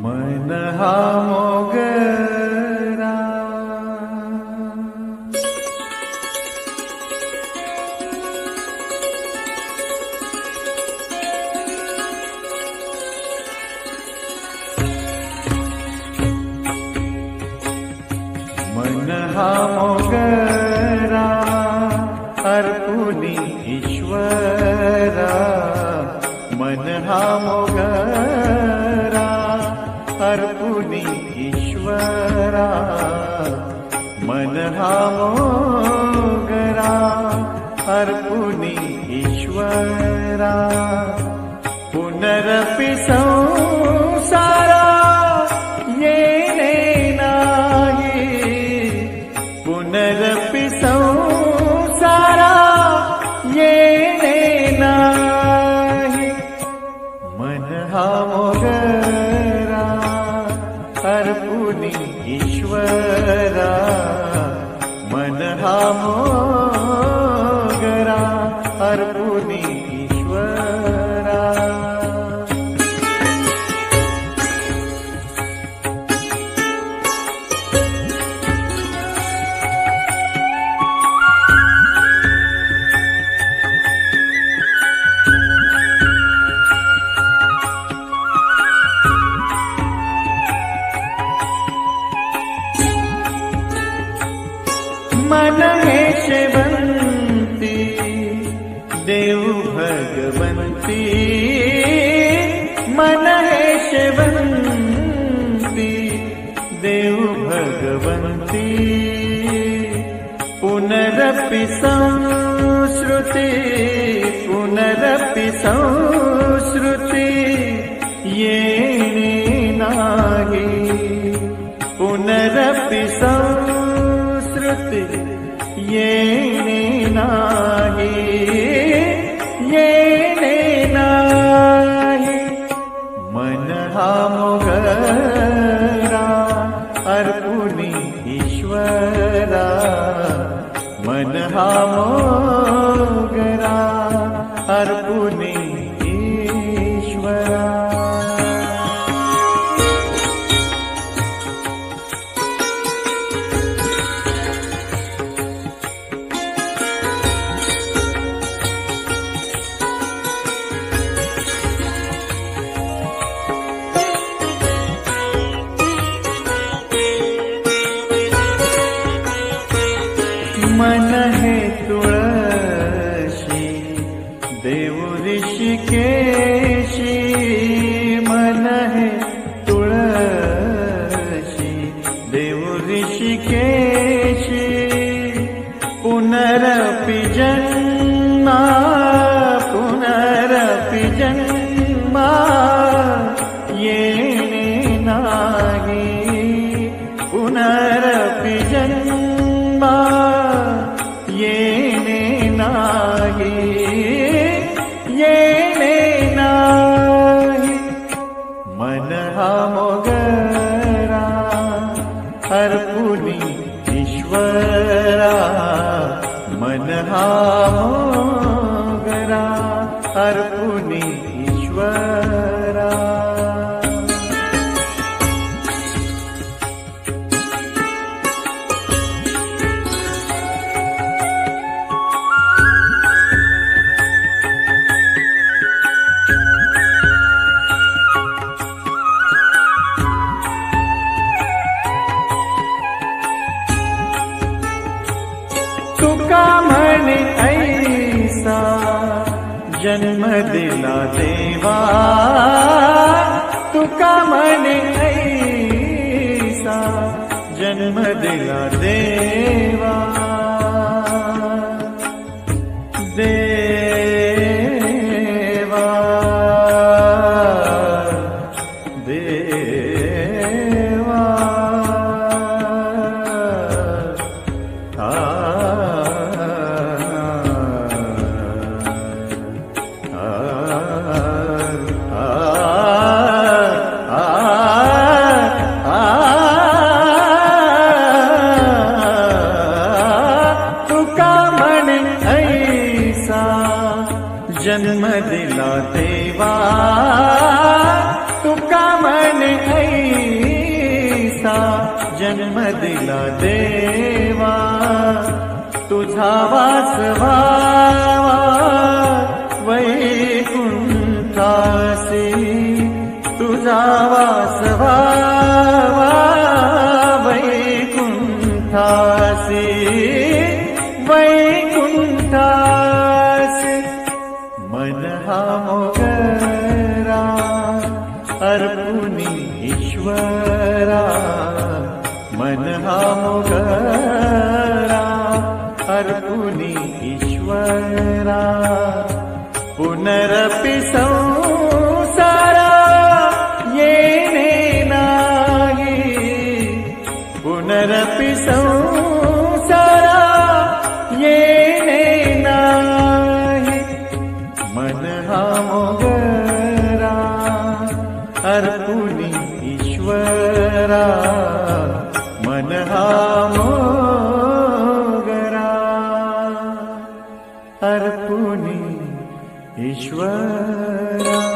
मन हा मोगरा मन हा मोगरा अर्पुनी ईश्वरा मन हा मोगरा अर्पुनी ईश्वरा मन हा मोगरा अर्पुनी ईश्वरा पुनरपि संसारा येणे नाही पुनरपि संसारा येणे नाही मन हा मोगरा अर्पुनी ईश्वरा मन हा मोगरा अर्पुनी ईश्वरा मन हे शेवंती देव भगवंती मन हे शेवंती देव भगवंती पुनरपि संस्कृती पुनरपि संस्कृती येणे नाही पुनरपि संस्कृती येणे नाही येणे नाही मन हा मोगरा अर्पुनी ईश्वरा मन हा मोगरा अर्पुनी ईश्वरा मन हे तुळशी देव ऋषिकेशी मन हे तुळशी देव ऋषिकेशी पुनरपि जन्मा पुनरपि जन्मा येणे नाही पुनरपि जन्मा येणे नाही येणे नाही मन हा मोगरा अर्पुनी ईश्वरा मन हा मोगरा अर्पुनी ईश्वरा तुका म्हणे ऐसा जन्म दिला देवा तुका म्हणे ऐसा जन्म दिला देवा देवा देवा दिला देवा, तुझा वास व्हावा वैकुंठासी, तुझा वास व्हावा वैकुंठासी, वैकुंठासी. मन हा मोगरा अर्पुनी ईश्वरा, मन हा मोगरा अर्पुनी ईश्वरा. पुनरपि संसारा येणे नाही, पुनरपि संसारा येणे नाही. मन हा मोगरा अर्पुनी ईश्वरा, मन हा मोगरा अर्पुनी ईश्वरा.